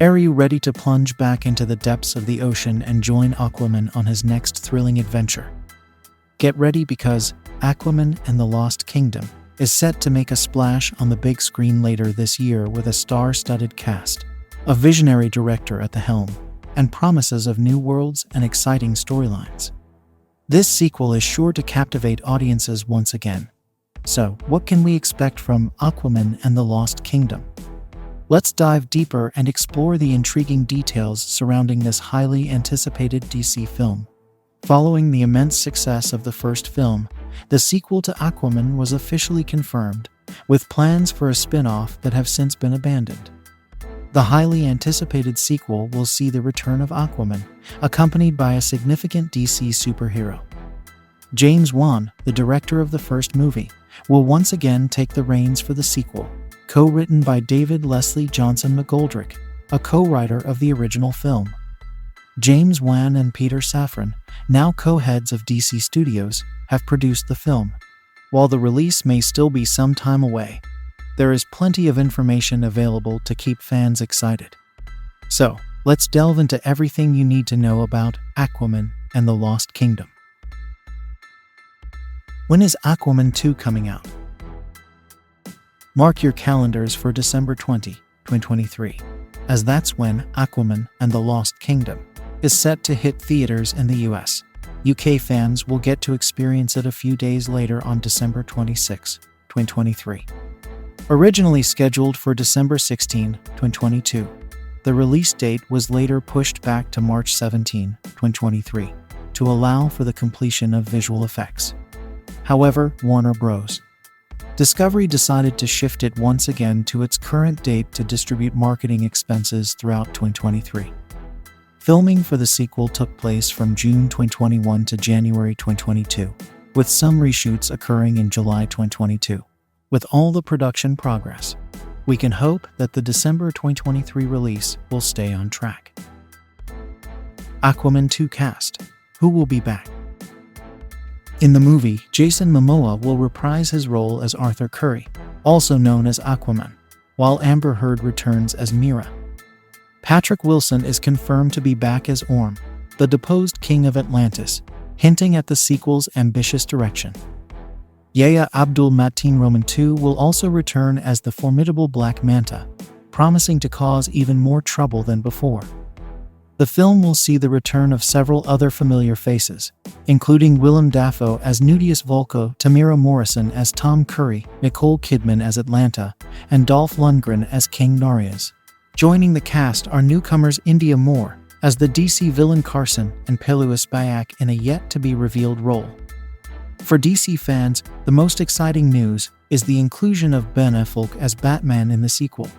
Are you ready to plunge back into the depths of the ocean and join Aquaman on his next thrilling adventure? Get ready because Aquaman and the Lost Kingdom is set to make a splash on the big screen later this year with a star-studded cast, a visionary director at the helm, and promises of new worlds and exciting storylines. This sequel is sure to captivate audiences once again. So, what can we expect from Aquaman and the Lost Kingdom? Let's dive deeper and explore the intriguing details surrounding this highly anticipated DC film. Following the immense success of the first film, the sequel to Aquaman was officially confirmed, with plans for a spin-off that have since been abandoned. The highly anticipated sequel will see the return of Aquaman, accompanied by a significant DC superhero. James Wan, the director of the first movie, will once again take the reins for the sequel, co-written by David Leslie Johnson McGoldrick, a co-writer of the original film. James Wan and Peter Safran, now co-heads of DC Studios, have produced the film. While the release may still be some time away, there is plenty of information available to keep fans excited. So, let's delve into everything you need to know about Aquaman and the Lost Kingdom. When is Aquaman 2 coming out? Mark your calendars for December 20, 2023, as that's when Aquaman and the Lost Kingdom is set to hit theaters in the US. UK fans will get to experience it a few days later on December 26, 2023. Originally scheduled for December 16, 2022, the release date was later pushed back to March 17, 2023, to allow for the completion of visual effects. However, Warner Bros. Discovery decided to shift it once again to its current date to distribute marketing expenses throughout 2023. Filming for the sequel took place from June 2021 to January 2022, with some reshoots occurring in July 2022. With all the production progress, we can hope that the December 2023 release will stay on track. Aquaman 2 cast. Who will be back? In the movie, Jason Momoa will reprise his role as Arthur Curry, also known as Aquaman, while Amber Heard returns as Mera. Patrick Wilson is confirmed to be back as Orm, the deposed king of Atlantis, hinting at the sequel's ambitious direction. Yahya Abdul-Mateen Roman II will also return as the formidable Black Manta, promising to cause even more trouble than before. The film will see the return of several other familiar faces, including Willem Dafoe as Nudius Volko, Tamira Morrison as Tom Curry, Nicole Kidman as Atlanta, and Dolph Lundgren as King Narius. Joining the cast are newcomers India Moore as the DC villain Carson and Peluis Bayak in a yet-to-be-revealed role. For DC fans, the most exciting news is the inclusion of Ben Affleck as Batman in the sequel.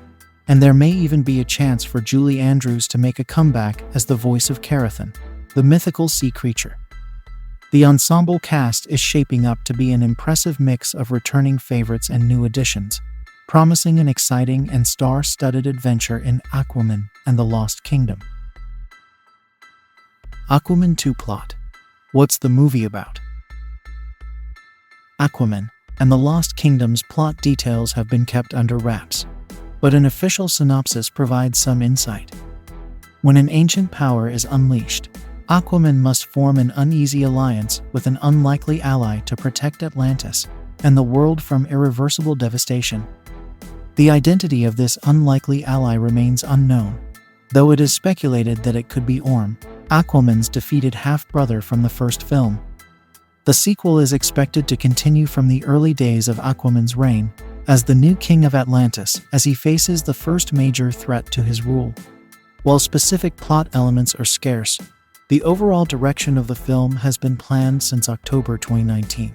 And there may even be a chance for Julie Andrews to make a comeback as the voice of Karathan, the mythical sea creature. The ensemble cast is shaping up to be an impressive mix of returning favorites and new additions, promising an exciting and star-studded adventure in Aquaman and the Lost Kingdom. Aquaman 2 plot. What's the movie about? Aquaman and the Lost Kingdom's plot details have been kept under wraps, but an official synopsis provides some insight. When an ancient power is unleashed, Aquaman must form an uneasy alliance with an unlikely ally to protect Atlantis and the world from irreversible devastation. The identity of this unlikely ally remains unknown, though it is speculated that it could be Orm, Aquaman's defeated half-brother from the first film. The sequel is expected to continue from the early days of Aquaman's reign as the new king of Atlantis as he faces the first major threat to his rule. While specific plot elements are scarce, the overall direction of the film has been planned since October 2019.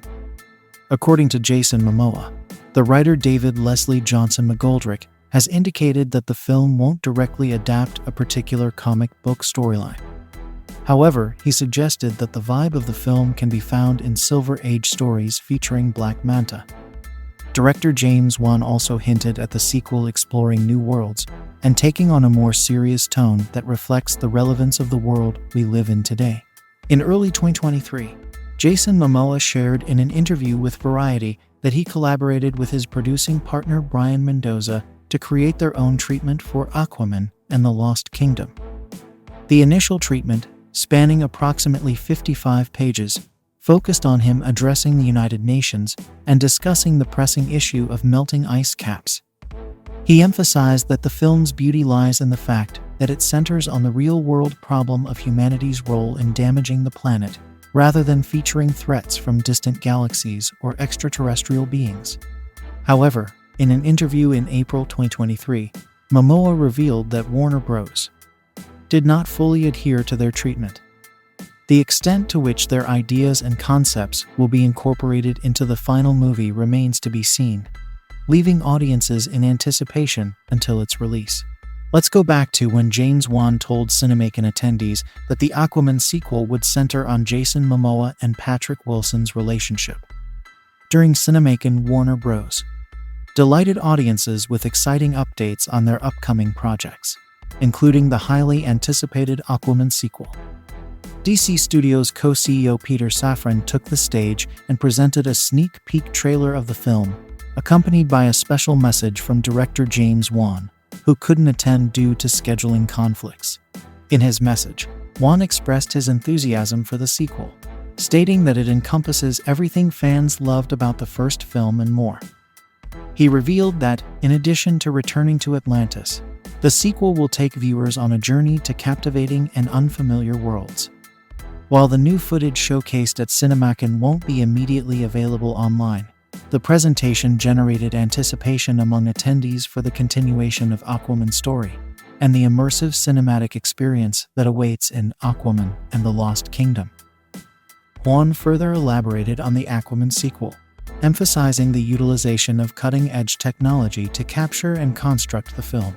According to Jason Momoa, the writer David Leslie Johnson McGoldrick has indicated that the film won't directly adapt a particular comic book storyline. However, he suggested that the vibe of the film can be found in Silver Age stories featuring Black Manta. Director James Wan also hinted at the sequel exploring new worlds and taking on a more serious tone that reflects the relevance of the world we live in today. In early 2023, Jason Momoa shared in an interview with Variety that he collaborated with his producing partner Brian Mendoza to create their own treatment for Aquaman and the Lost Kingdom. The initial treatment, spanning approximately 55 pages, focused on him addressing the United Nations and discussing the pressing issue of melting ice caps. He emphasized that the film's beauty lies in the fact that it centers on the real-world problem of humanity's role in damaging the planet, rather than featuring threats from distant galaxies or extraterrestrial beings. However, in an interview in April 2023, Momoa revealed that Warner Bros. Did not fully adhere to their treatment. The extent to which their ideas and concepts will be incorporated into the final movie remains to be seen, leaving audiences in anticipation until its release. Let's go back to when James Wan told Cinemacon attendees that the Aquaman sequel would center on Jason Momoa and Patrick Wilson's relationship. During Cinemacon, Warner Bros. Delighted audiences with exciting updates on their upcoming projects, including the highly anticipated Aquaman sequel. DC Studios co-CEO Peter Safran took the stage and presented a sneak peek trailer of the film, accompanied by a special message from director James Wan, who couldn't attend due to scheduling conflicts. In his message, Wan expressed his enthusiasm for the sequel, stating that it encompasses everything fans loved about the first film and more. He revealed that, in addition to returning to Atlantis, the sequel will take viewers on a journey to captivating and unfamiliar worlds. While the new footage showcased at Cinemacon won't be immediately available online, the presentation generated anticipation among attendees for the continuation of Aquaman's story and the immersive cinematic experience that awaits in Aquaman and the Lost Kingdom. Wan further elaborated on the Aquaman sequel, emphasizing the utilization of cutting-edge technology to capture and construct the film.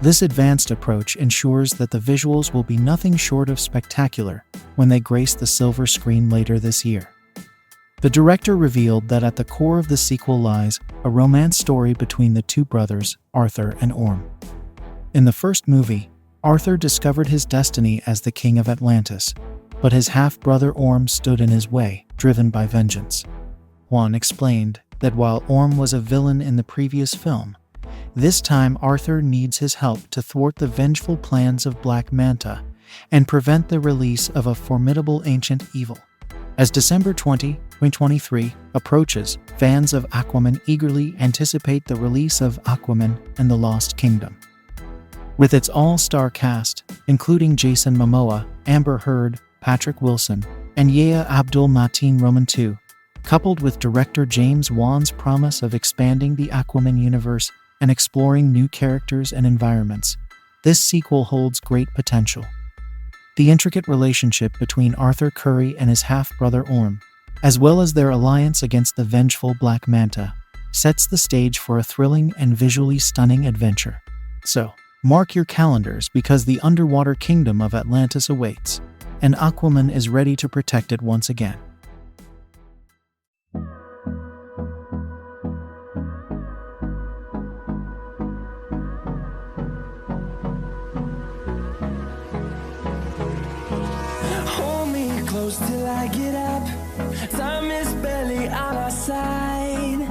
This advanced approach ensures that the visuals will be nothing short of spectacular when they grace the silver screen later this year. The director revealed that at the core of the sequel lies a romance story between the two brothers, Arthur and Orm. In the first movie, Arthur discovered his destiny as the king of Atlantis, but his half-brother Orm stood in his way, driven by vengeance. Wan explained that while Orm was a villain in the previous film, this time Arthur needs his help to thwart the vengeful plans of Black Manta and prevent the release of a formidable ancient evil. As December 20, 2023 approaches, fans of Aquaman eagerly anticipate the release of Aquaman and the Lost Kingdom. With its all-star cast, including Jason Momoa, Amber Heard, Patrick Wilson, and Yahya Abdul-Mateen Roman II, coupled with director James Wan's promise of expanding the Aquaman universe and exploring new characters and environments, this sequel holds great potential. The intricate relationship between Arthur Curry and his half-brother Orm, as well as their alliance against the vengeful Black Manta, sets the stage for a thrilling and visually stunning adventure. So, mark your calendars because the underwater kingdom of Atlantis awaits, and Aquaman is ready to protect it once again. Hold me close till I get up. Time is barely on our side.